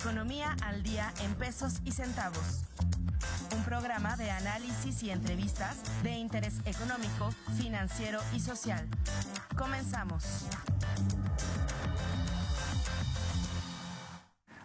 Economía al día en pesos y centavos. Un programa de análisis y entrevistas de interés económico, financiero y social. Comenzamos.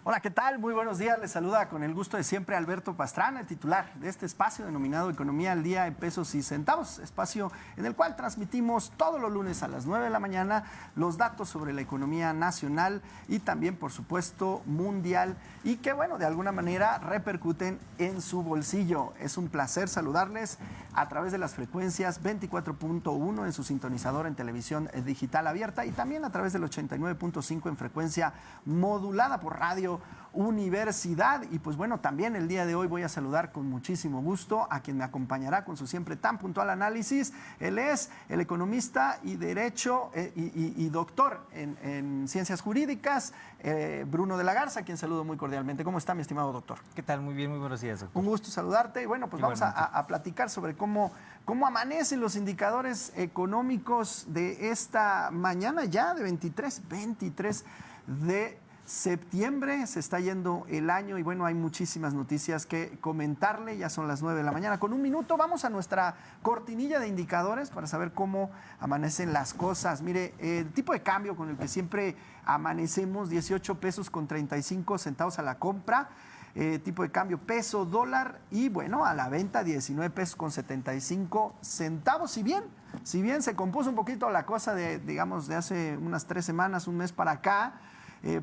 Hola, ¿qué tal? Muy buenos días. Les saluda con el gusto de siempre Alberto Pastrana, el titular de este espacio denominado Economía al Día en Pesos y Centavos, espacio en el cual transmitimos todos los lunes a las 9 de la mañana los datos sobre la economía nacional y también, por supuesto, mundial y que, bueno, de alguna manera repercuten en su bolsillo. Es un placer saludarles a través de las frecuencias 24.1 en su sintonizador en televisión digital abierta y también a través del 89.5 en frecuencia modulada por Radio Universidad. Y pues bueno, también el día de hoy voy a saludar con muchísimo gusto a quien me acompañará con su siempre tan puntual análisis. Él es el economista y derecho y doctor en ciencias jurídicas, Bruno de la Garza, a quien saludo muy cordialmente. ¿Cómo está, mi estimado doctor? ¿Qué tal? Muy bien, muy buenos días, doctor. Un gusto saludarte. Y bueno, pues vamos a platicar sobre cómo amanecen los indicadores económicos de esta mañana ya de 23 de septiembre. Se está yendo el año y bueno, hay muchísimas noticias que comentarle. Ya son las 9 de la mañana. Con un minuto vamos a nuestra cortinilla de indicadores para saber cómo amanecen las cosas. Mire, el tipo de cambio con el que siempre amanecemos, 18 pesos con 35 centavos a la compra. Tipo de cambio peso, dólar y bueno, a la venta 19 pesos con 75 centavos. Si bien se compuso un poquito la cosa de hace unas 3 semanas, un mes para acá,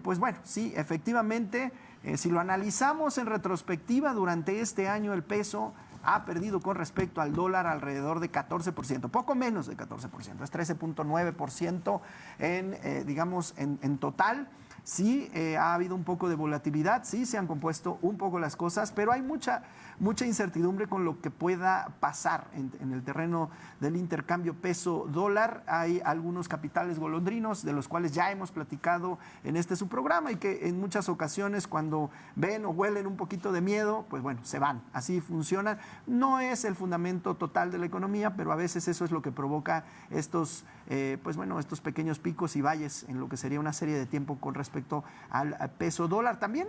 pues bueno, sí, efectivamente, si lo analizamos en retrospectiva, durante este año el peso ha perdido con respecto al dólar alrededor de 14%, poco menos de 14%, es 13.9% en total. Sí, ha habido un poco de volatilidad, sí se han compuesto un poco las cosas, pero hay mucha incertidumbre con lo que pueda pasar en el terreno del intercambio peso-dólar. Hay algunos capitales golondrinos de los cuales ya hemos platicado en su programa y que en muchas ocasiones cuando ven o huelen un poquito de miedo, pues bueno, se van. Así funcionan. No es el fundamento total de la economía, pero a veces eso es lo que provoca estos pequeños picos y valles en lo que sería una serie de tiempo con respecto al peso dólar. También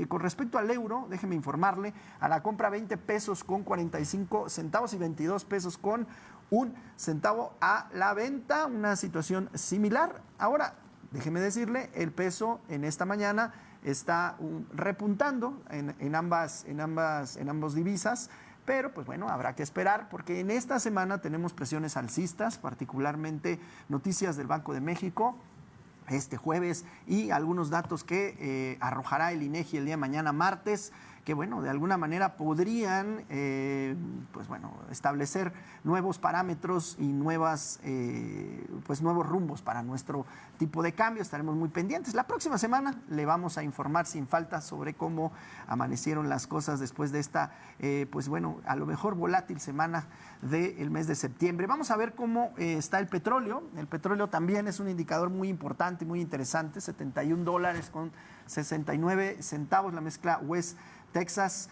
con respecto al euro, déjeme informarle, a la compra 20 pesos con 45 centavos y 22 pesos con un centavo a la venta, una situación similar. Ahora, déjeme decirle, el peso en esta mañana está repuntando en ambas divisas. Pero, pues bueno, habrá que esperar porque en esta semana tenemos presiones alcistas, particularmente noticias del Banco de México este jueves y algunos datos que arrojará el INEGI el día de mañana martes, que bueno, de alguna manera podrían establecer nuevos parámetros y nuevos rumbos para nuestro tipo de cambio. Estaremos muy pendientes. La próxima semana le vamos a informar sin falta sobre cómo amanecieron las cosas después de esta, a lo mejor volátil semana del mes de septiembre. Vamos a ver cómo está el petróleo. El petróleo también es un indicador muy importante, muy interesante, $71 con 69 centavos, la mezcla West Texas.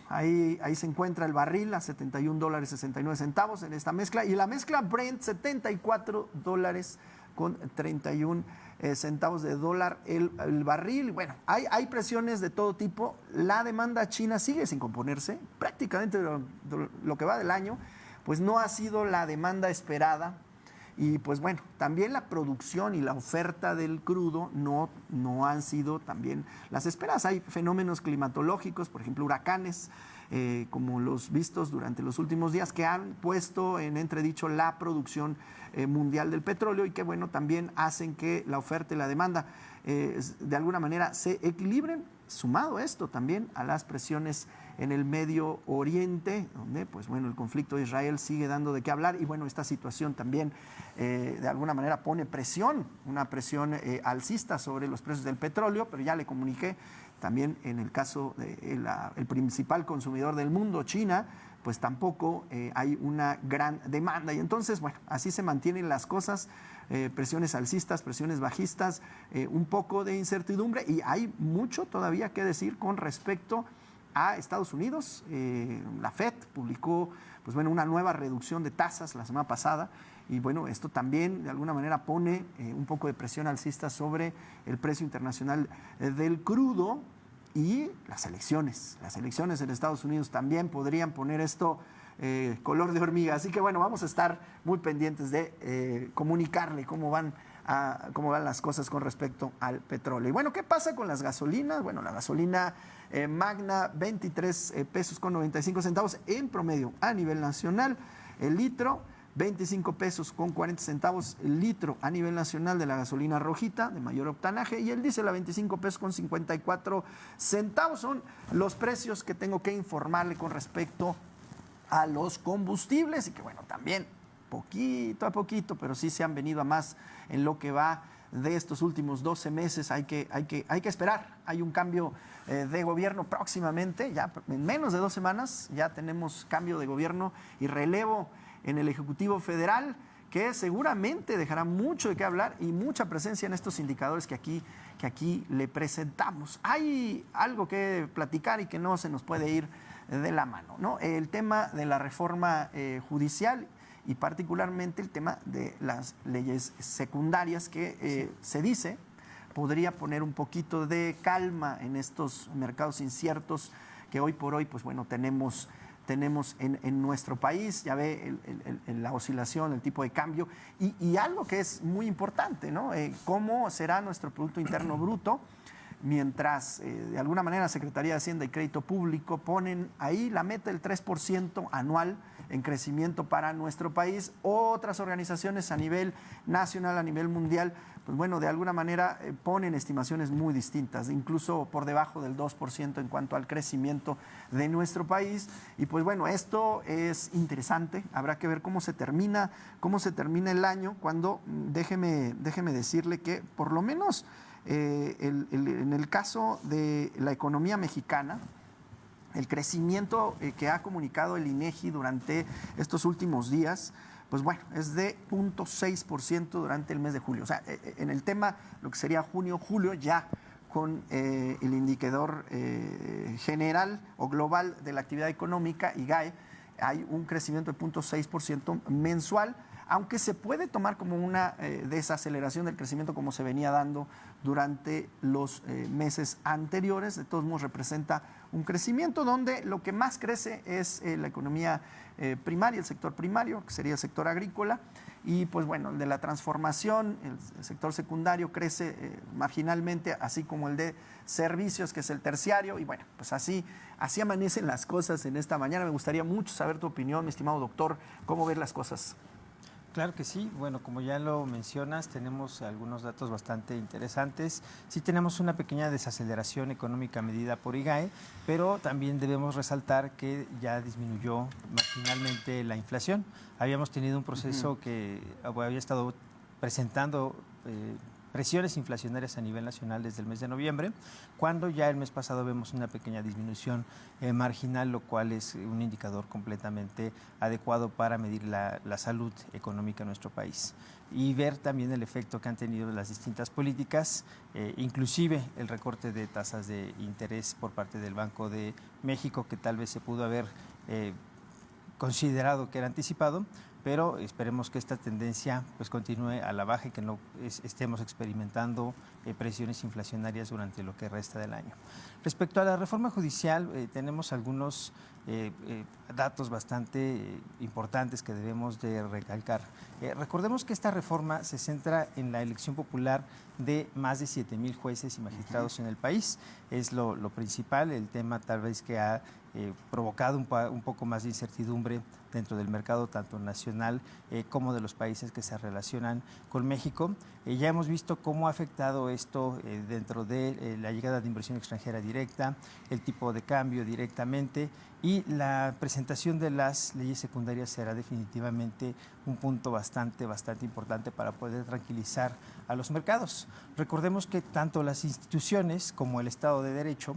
Ahí se encuentra el barril a $71.69 en esta mezcla y la mezcla Brent $74 con 31 centavos de dólar el barril. Bueno, hay presiones de todo tipo. La demanda china sigue sin componerse, prácticamente lo que va del año, pues no ha sido la demanda esperada. Y pues bueno, también la producción y la oferta del crudo no han sido también las esperadas. Hay fenómenos climatológicos, por ejemplo, huracanes, como los vistos durante los últimos días, que han puesto en entredicho la producción mundial del petróleo y que bueno, también hacen que la oferta y la demanda de alguna manera se equilibren, sumado esto también a las presiones en el Medio Oriente, donde pues bueno, el conflicto de Israel sigue dando de qué hablar y bueno, esta situación también de alguna manera pone una presión alcista sobre los precios del petróleo, pero ya le comuniqué también en el caso del principal consumidor del mundo, China, pues tampoco hay una gran demanda y entonces bueno, así se mantienen las cosas. Presiones alcistas, presiones bajistas, un poco de incertidumbre y hay mucho todavía que decir con respecto a Estados Unidos. La FED publicó pues bueno, una nueva reducción de tasas la semana pasada. Y bueno, esto también de alguna manera pone un poco de presión alcista sobre el precio internacional del crudo. Y las elecciones en Estados Unidos también podrían poner esto color de hormiga. Así que bueno, vamos a estar muy pendientes de comunicarle cómo van las cosas con respecto al petróleo. Y bueno, ¿qué pasa con las gasolinas? Bueno, la gasolina Magna, 23 pesos con 95 centavos en promedio a nivel nacional. El litro, 25 pesos con 40 centavos el litro a nivel nacional de la gasolina rojita de mayor octanaje, y el diésel a 25 pesos con 54 centavos. Son los precios que tengo que informarle con respecto a los combustibles, y que bueno, también poquito a poquito, pero sí se han venido a más en lo que va de estos últimos 12 meses. Hay que esperar. Hay un cambio de gobierno próximamente, ya en menos de 2 semanas ya tenemos cambio de gobierno y relevo en el Ejecutivo Federal, que seguramente dejará mucho de qué hablar y mucha presencia en estos indicadores que aquí le presentamos. Hay algo que platicar y que no se nos puede ir de la mano, ¿no? El tema de la reforma judicial y particularmente el tema de las leyes secundarias que se dice podría poner un poquito de calma en estos mercados inciertos que hoy por hoy, pues bueno, tenemos en nuestro país. Ya ve la oscilación, el tipo de cambio y algo que es muy importante, ¿no? Cómo será nuestro Producto Interno Bruto, mientras de alguna manera la Secretaría de Hacienda y Crédito Público ponen ahí la meta del 3% anual en crecimiento para nuestro país. Otras organizaciones a nivel nacional, a nivel mundial, pues bueno, de alguna manera ponen estimaciones muy distintas, incluso por debajo del 2% en cuanto al crecimiento de nuestro país. Y pues bueno, esto es interesante. Habrá que ver cómo se termina el año, cuando déjeme decirle que por lo menos en el caso de la economía mexicana, el crecimiento que ha comunicado el INEGI durante estos últimos días, pues bueno, es de 0.6% durante el mes de julio. O sea, en el tema, lo que sería junio, julio, ya con el indicador general o global de la actividad económica, IGAE, hay un crecimiento de 0.6% mensual, aunque se puede tomar como una desaceleración del crecimiento como se venía dando durante los meses anteriores. De todos modos, representa un crecimiento donde lo que más crece es la economía primaria, el sector primario, que sería el sector agrícola, y pues bueno, el de la transformación, el sector secundario crece marginalmente, así como el de servicios, que es el terciario. Y bueno, pues así amanecen las cosas en esta mañana. Me gustaría mucho saber tu opinión, mi estimado doctor, cómo ver las cosas. Claro que sí. Bueno, como ya lo mencionas, tenemos algunos datos bastante interesantes. Sí tenemos una pequeña desaceleración económica medida por IGAE, pero también debemos resaltar que ya disminuyó marginalmente la inflación. Habíamos tenido un proceso que había estado presentando presiones inflacionarias a nivel nacional desde el mes de noviembre, cuando ya el mes pasado vemos una pequeña disminución marginal, lo cual es un indicador completamente adecuado para medir la salud económica de nuestro país y ver también el efecto que han tenido las distintas políticas, inclusive el recorte de tasas de interés por parte del Banco de México, que tal vez se pudo haber considerado que era anticipado, pero esperemos que esta tendencia pues continúe a la baja y que no estemos experimentando presiones inflacionarias durante lo que resta del año. Respecto a la reforma judicial, tenemos algunos datos bastante importantes que debemos de recalcar. Recordemos que esta reforma se centra en la elección popular de más de 7,000 jueces y magistrados en el país. Es lo principal, el tema tal vez que ha provocado un poco más de incertidumbre dentro del mercado tanto nacional como de los países que se relacionan con México. Ya hemos visto cómo ha afectado esto dentro de la llegada de inversión extranjera directa, el tipo de cambio directamente, y la presentación de las leyes secundarias será definitivamente un punto bastante importante para poder tranquilizar a los mercados. Recordemos que tanto las instituciones como el Estado de Derecho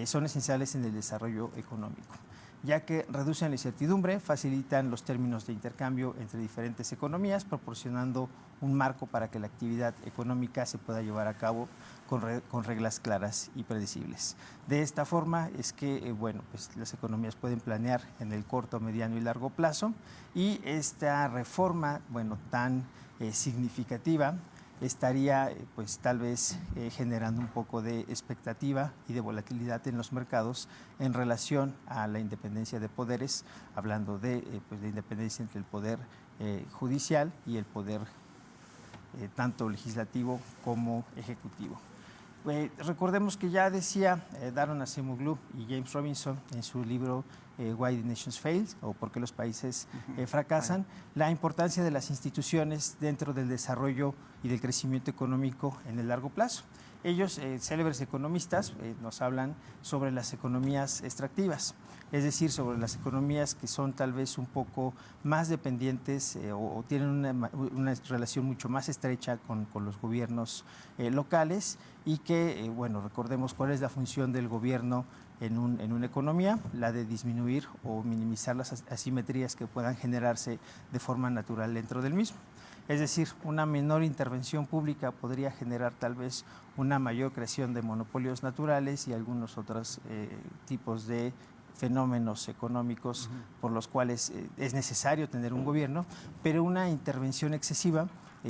son esenciales en el desarrollo económico, ya que reducen la incertidumbre, facilitan los términos de intercambio entre diferentes economías, proporcionando un marco para que la actividad económica se pueda llevar a cabo con reglas claras y predecibles. De esta forma es que bueno, pues las economías pueden planear en el corto, mediano y largo plazo, y esta reforma, bueno, tan significativa, estaría pues tal vez generando un poco de expectativa y de volatilidad en los mercados en relación a la independencia de poderes, hablando de pues de independencia entre el poder judicial y el poder tanto legislativo como ejecutivo. Recordemos que ya decía Daron Acemoglu y James Robinson en su libro Why the Nations Fail, o Por qué los países fracasan, la importancia de las instituciones dentro del desarrollo y del crecimiento económico en el largo plazo. Ellos, célebres economistas, nos hablan sobre las economías extractivas, es decir, sobre las economías que son tal vez un poco más dependientes o tienen una relación mucho más estrecha con los gobiernos locales, y que, bueno, recordemos cuál es la función del gobierno en una economía, la de disminuir o minimizar las asimetrías que puedan generarse de forma natural dentro del mismo. Es decir, una menor intervención pública podría generar tal vez una mayor creación de monopolios naturales y algunos otros tipos de fenómenos económicos por los cuales es necesario tener un gobierno, pero una intervención excesiva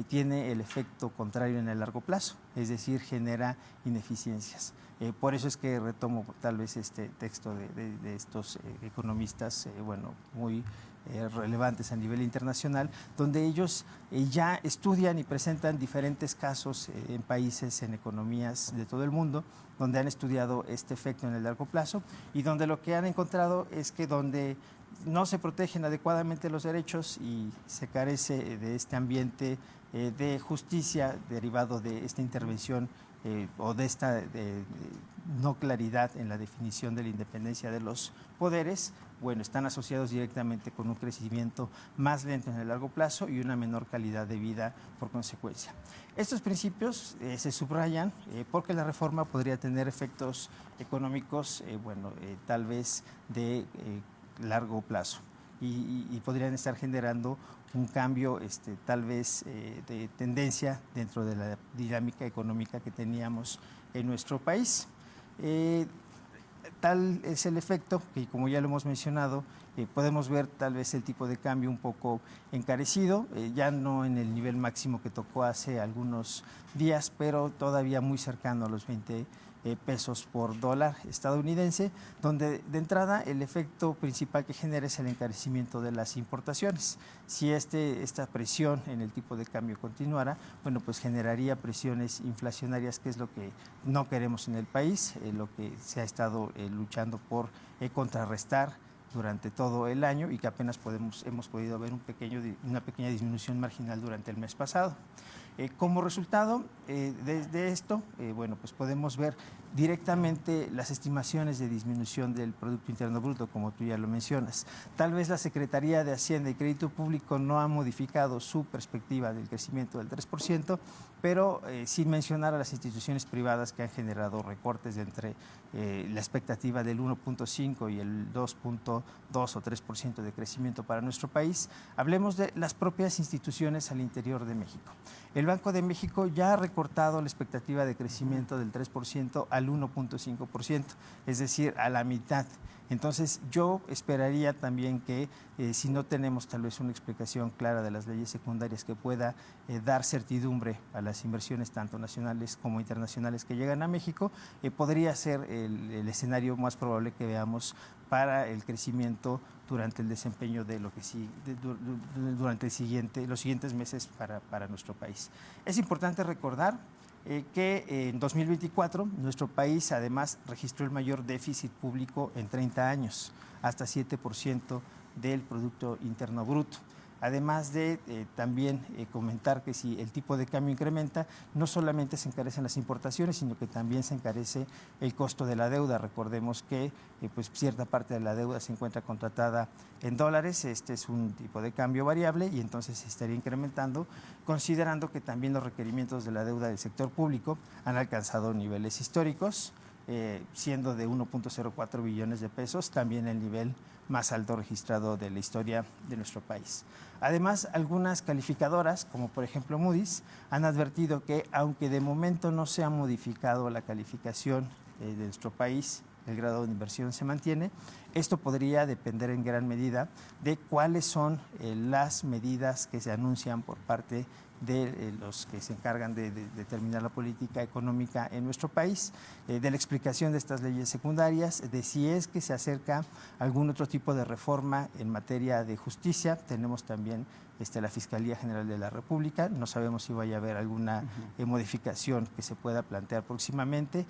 tiene el efecto contrario en el largo plazo, es decir, genera ineficiencias. Por eso es que retomo tal vez este texto de estos economistas, bueno, muy relevantes a nivel internacional, donde ellos ya estudian y presentan diferentes casos en países, en economías de todo el mundo, donde han estudiado este efecto en el largo plazo, y donde lo que han encontrado es que donde no se protegen adecuadamente los derechos y se carece de este ambiente de justicia derivado de esta intervención o de esta no claridad en la definición de la independencia de los poderes, bueno, están asociados directamente con un crecimiento más lento en el largo plazo y una menor calidad de vida por consecuencia. Estos principios se subrayan porque la reforma podría tener efectos económicos, bueno, tal vez de largo plazo, y podrían estar generando un cambio tal vez de tendencia dentro de la dinámica económica que teníamos en nuestro país. Tal es el efecto que, como ya lo hemos mencionado, podemos ver tal vez el tipo de cambio un poco encarecido, ya no en el nivel máximo que tocó hace algunos días, pero todavía muy cercano a los 20 pesos por dólar estadounidense, donde de entrada el efecto principal que genera es el encarecimiento de las importaciones. Si esta presión en el tipo de cambio continuara, bueno, pues generaría presiones inflacionarias, que es lo que no queremos en el país, lo que se ha estado luchando por contrarrestar durante todo el año, y que apenas hemos podido ver una pequeña disminución marginal durante el mes pasado. Como resultado de esto, bueno, pues podemos ver directamente las estimaciones de disminución del Producto Interno Bruto, como tú ya lo mencionas. Tal vez la Secretaría de Hacienda y Crédito Público no ha modificado su perspectiva del crecimiento del 3%, pero sin mencionar a las instituciones privadas que han generado recortes de entre la expectativa del 1.5 y el 2.2 o 3% de crecimiento para nuestro país. Hablemos de las propias instituciones al interior de México. El Banco de México ya ha recortado la expectativa de crecimiento del 3% al 1.5%, es decir, a la mitad. Entonces, yo esperaría también que si no tenemos tal vez una explicación clara de las leyes secundarias que pueda dar certidumbre a las inversiones tanto nacionales como internacionales que llegan a México, podría ser el escenario más probable que veamos para el crecimiento durante el desempeño de lo que sí, durante los siguientes meses para nuestro país. Es importante recordar que en 2024 nuestro país además registró el mayor déficit público en 30 años, hasta 7% del Producto Interno Bruto. Además de también comentar que si el tipo de cambio incrementa, no solamente se encarecen las importaciones, sino que también se encarece el costo de la deuda. Recordemos que pues cierta parte de la deuda se encuentra contratada en dólares, este es un tipo de cambio variable y entonces se estaría incrementando, considerando que también los requerimientos de la deuda del sector público han alcanzado niveles históricos. siendo de 1.04 billones de pesos, también el nivel más alto registrado de la historia de nuestro país. Además, algunas calificadoras, como por ejemplo Moody's, han advertido que aunque de momento no se ha modificado la calificación de nuestro país, el grado de inversión se mantiene. Esto podría depender en gran medida de cuáles son las medidas que se anuncian por parte de los que se encargan de determinar la política económica en nuestro país, de la explicación de estas leyes secundarias, de si es que se acerca algún otro tipo de reforma en materia de justicia. Tenemos también la Fiscalía General de la República, no sabemos si vaya a haber alguna modificación que se pueda plantear próximamente.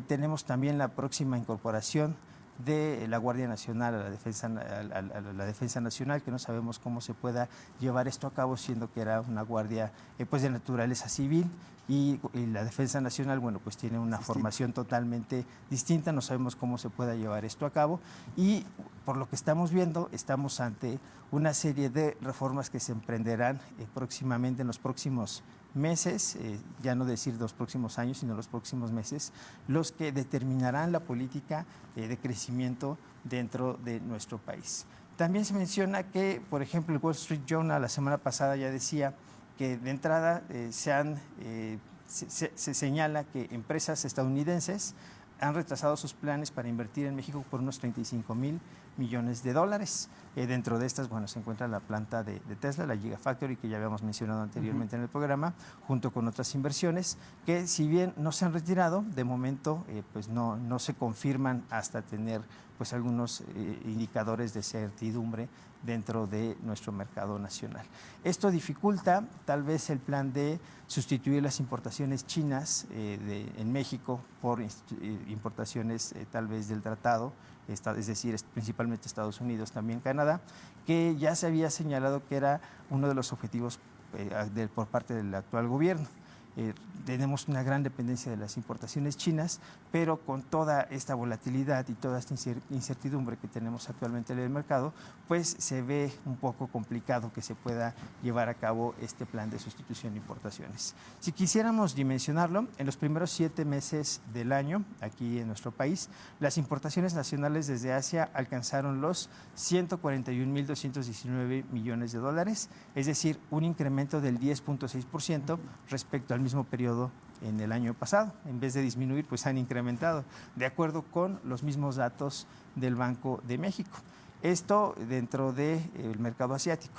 Tenemos también la próxima incorporación de la Guardia Nacional a la Defensa Nacional, que no sabemos cómo se pueda llevar esto a cabo, siendo que era una guardia pues de naturaleza civil, y la Defensa Nacional, bueno, pues tiene una formación totalmente distinta, no sabemos cómo se pueda llevar esto a cabo, y por lo que estamos viendo, estamos ante una serie de reformas que se emprenderán próximamente, en los próximos meses, ya no decir los próximos años, sino los próximos meses, los que determinarán la política de crecimiento dentro de nuestro país. También se menciona que, por ejemplo, el Wall Street Journal la semana pasada ya decía que de entrada se señala que empresas estadounidenses han retrasado sus planes para invertir en México por unos 35,000 millones de dólares. Dentro de estas, bueno, se encuentra la planta de Tesla, la Gigafactory, que ya habíamos mencionado anteriormente en el programa, junto con otras inversiones que, si bien no se han retirado, de momento pues no se confirman hasta tener pues algunos indicadores de certidumbre dentro de nuestro mercado nacional. Esto dificulta tal vez el plan de sustituir las importaciones chinas en México por importaciones tal vez del tratado, es decir, principalmente Estados Unidos, también Canadá, que ya se había señalado que era uno de los objetivos por parte del actual gobierno. Tenemos una gran dependencia de las importaciones chinas, pero con toda esta volatilidad y toda esta incertidumbre que tenemos actualmente en el mercado, pues se ve un poco complicado que se pueda llevar a cabo este plan de sustitución de importaciones. Si quisiéramos dimensionarlo, en los primeros 7 meses del año, aquí en nuestro país, las importaciones nacionales desde Asia alcanzaron los 141,219 millones de dólares, es decir, un incremento del 10.6% respecto al mismo periodo en el año pasado. En vez de disminuir, pues han incrementado, de acuerdo con los mismos datos del Banco de México. Esto dentro del mercado asiático.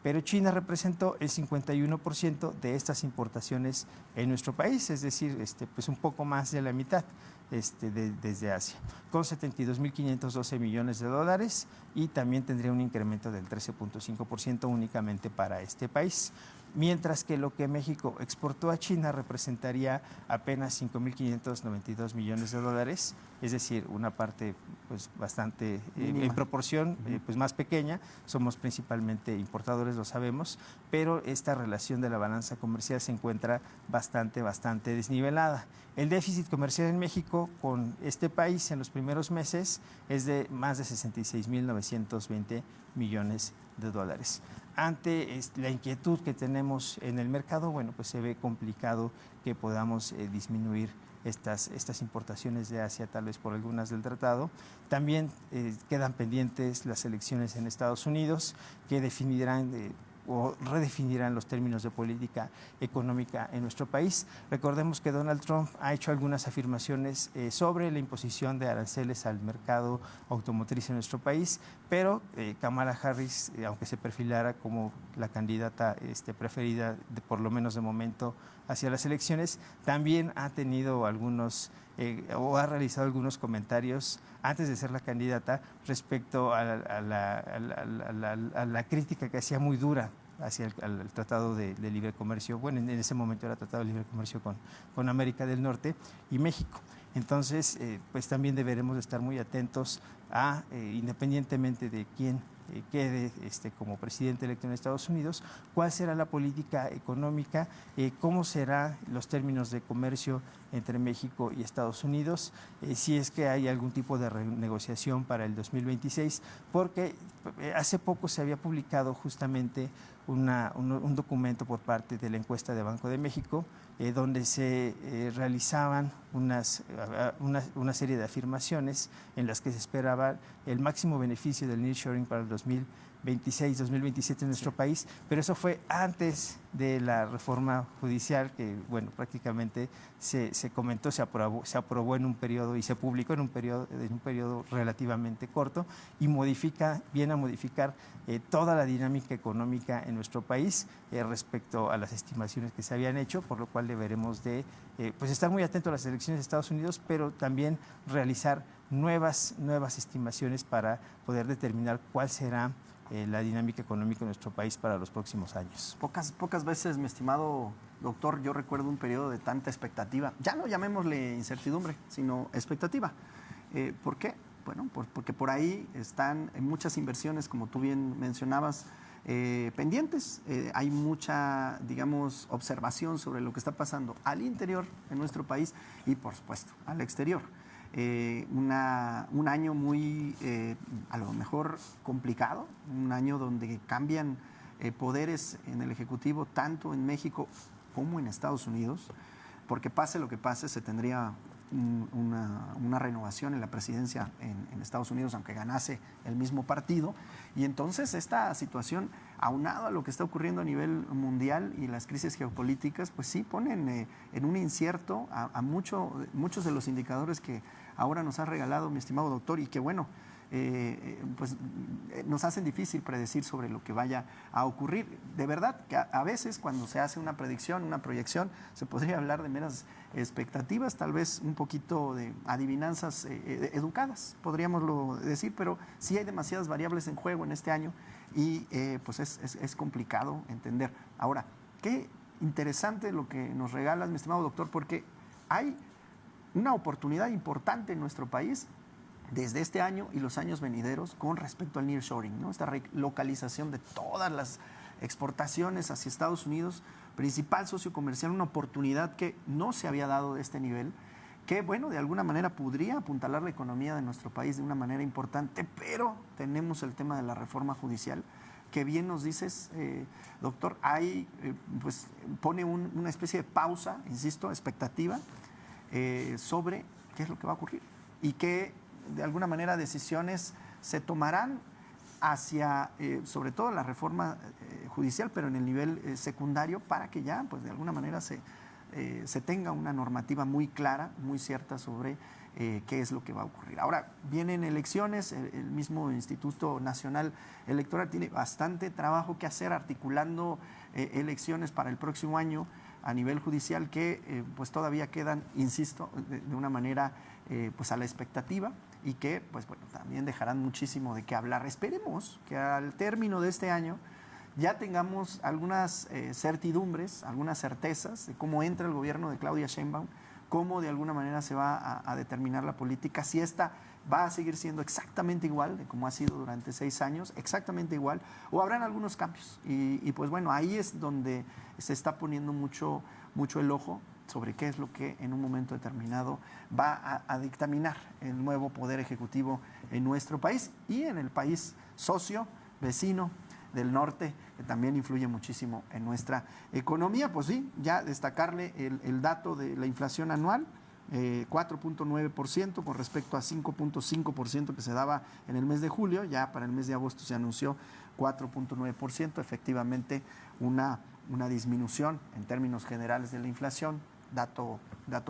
Pero China representó el 51% de estas importaciones en nuestro país, es decir, pues un poco más de la mitad desde Asia, con 72,512 millones de dólares, y también tendría un incremento del 13.5% únicamente para este país. Mientras que lo que México exportó a China representaría apenas 5,592 millones de dólares, es decir, una parte pues bastante en proporción pues más pequeña. Somos principalmente importadores, lo sabemos, pero esta relación de la balanza comercial se encuentra bastante desnivelada. El déficit comercial en México con este país en los primeros meses es de más de 66,920 millones de dólares. Ante la inquietud que tenemos en el mercado, bueno, pues se ve complicado que podamos disminuir estas importaciones de Asia, tal vez por algunas del tratado. También quedan pendientes las elecciones en Estados Unidos, que definirán o redefinirán los términos de política económica en nuestro país. Recordemos que Donald Trump ha hecho algunas afirmaciones sobre la imposición de aranceles al mercado automotriz en nuestro país, pero Kamala Harris, aunque se perfilara como la candidata preferida, por lo menos de momento, hacia las elecciones, también ha tenido o ha realizado algunos comentarios antes de ser la candidata respecto a la crítica que hacía muy dura hacia el Tratado de Libre Comercio. Bueno, en ese momento era Tratado de Libre Comercio con América del Norte y México. Entonces, pues también deberemos estar muy atentos independientemente de quién quede como presidente electo en Estados Unidos, cuál será la política económica, cómo serán los términos de comercio entre México y Estados Unidos, si es que hay algún tipo de renegociación para el 2026, porque hace poco se había publicado justamente un documento por parte de la encuesta de Banco de México, donde se realizaban una serie de afirmaciones en las que se esperaba el máximo beneficio del nearshoring para el 2026-2027 en nuestro país, pero eso fue antes de la reforma judicial que, bueno, prácticamente se comentó, se aprobó en un periodo y se publicó en un periodo relativamente corto y viene a modificar toda la dinámica económica en nuestro país respecto a las estimaciones que se habían hecho, por lo cual deberemos de pues estar muy atentos a las elecciones de Estados Unidos, pero también realizar nuevas estimaciones para poder determinar cuál será la dinámica económica de nuestro país para los próximos años. Pocas veces, mi estimado doctor, yo recuerdo un periodo de tanta expectativa. Ya no llamémosle incertidumbre, sino expectativa. ¿Por qué? Bueno, porque por ahí están muchas inversiones, como tú bien mencionabas, pendientes. Hay mucha, digamos, observación sobre lo que está pasando al interior de nuestro país y, por supuesto, al exterior. Un año muy, a lo mejor, complicado, un año donde cambian poderes en el Ejecutivo, tanto en México como en Estados Unidos, porque pase lo que pase, se tendría una renovación en la presidencia en Estados Unidos, aunque ganase el mismo partido. Y entonces esta situación, aunado a lo que está ocurriendo a nivel mundial y las crisis geopolíticas, pues sí ponen en un incierto a muchos de los indicadores que ahora nos ha regalado mi estimado doctor y que, bueno, pues nos hacen difícil predecir sobre lo que vaya a ocurrir. De verdad que a veces cuando se hace una predicción, una proyección, se podría hablar de meras expectativas, tal vez un poquito de adivinanzas educadas, podríamos decir, pero sí hay demasiadas variables en juego en este año y pues es complicado entender. Ahora, qué interesante lo que nos regalas, mi estimado doctor, porque hay una oportunidad importante en nuestro país desde este año y los años venideros con respecto al nearshoring, ¿no? Esta relocalización de todas las exportaciones hacia Estados Unidos, principal socio comercial, una oportunidad que no se había dado de este nivel, que, bueno, de alguna manera podría apuntalar la economía de nuestro país de una manera importante, pero tenemos el tema de la reforma judicial, que bien nos dices, doctor, pues pone una especie de pausa, insisto, expectativa, sobre qué es lo que va a ocurrir y qué, de alguna manera, decisiones se tomarán hacia, sobre todo, la reforma judicial, pero en el nivel secundario, para que ya, pues de alguna manera, se tenga una normativa muy clara, muy cierta sobre qué es lo que va a ocurrir. Ahora, vienen elecciones, el mismo Instituto Nacional Electoral tiene bastante trabajo que hacer articulando elecciones para el próximo año a nivel judicial que pues todavía quedan, insisto, de una manera pues a la expectativa y que pues bueno, también dejarán muchísimo de qué hablar. Esperemos que al término de este año ya tengamos algunas certidumbres, algunas certezas de cómo entra el gobierno de Claudia Sheinbaum, cómo de alguna manera se va a determinar la política, si esta va a seguir siendo exactamente igual de como ha sido durante 6 años, exactamente igual, o habrán algunos cambios. Y pues bueno, ahí es donde se está poniendo mucho el ojo sobre qué es lo que en un momento determinado va a dictaminar el nuevo poder ejecutivo en nuestro país y en el país socio, vecino del norte, que también influye muchísimo en nuestra economía. Pues sí, ya destacarle el dato de la inflación anual, 4.9% con respecto a 5.5% que se daba en el mes de julio. Ya para el mes de agosto se anunció 4.9%, efectivamente una disminución en términos generales de la inflación, dato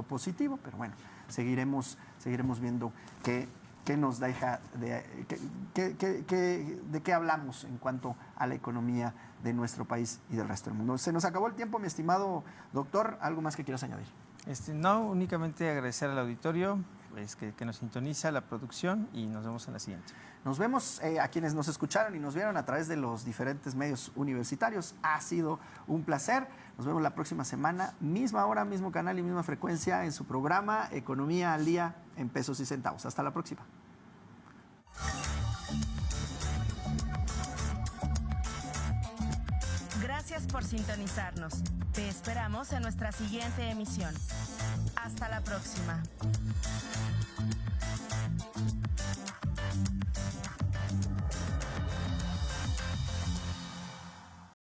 positivo, pero bueno, seguiremos viendo qué nos deja, de qué hablamos en cuanto a la economía de nuestro país y del resto del mundo. Se nos acabó el tiempo, mi estimado doctor, ¿algo más que quieras añadir? No, únicamente agradecer al auditorio pues, que nos sintoniza, la producción, y nos vemos en la siguiente. Nos vemos a quienes nos escucharon y nos vieron a través de los diferentes medios universitarios. Ha sido un placer. Nos vemos la próxima semana, misma hora, mismo canal y misma frecuencia en su programa Economía al Día en Pesos y Centavos. Hasta la próxima. Gracias por sintonizarnos. Te esperamos en nuestra siguiente emisión. Hasta la próxima.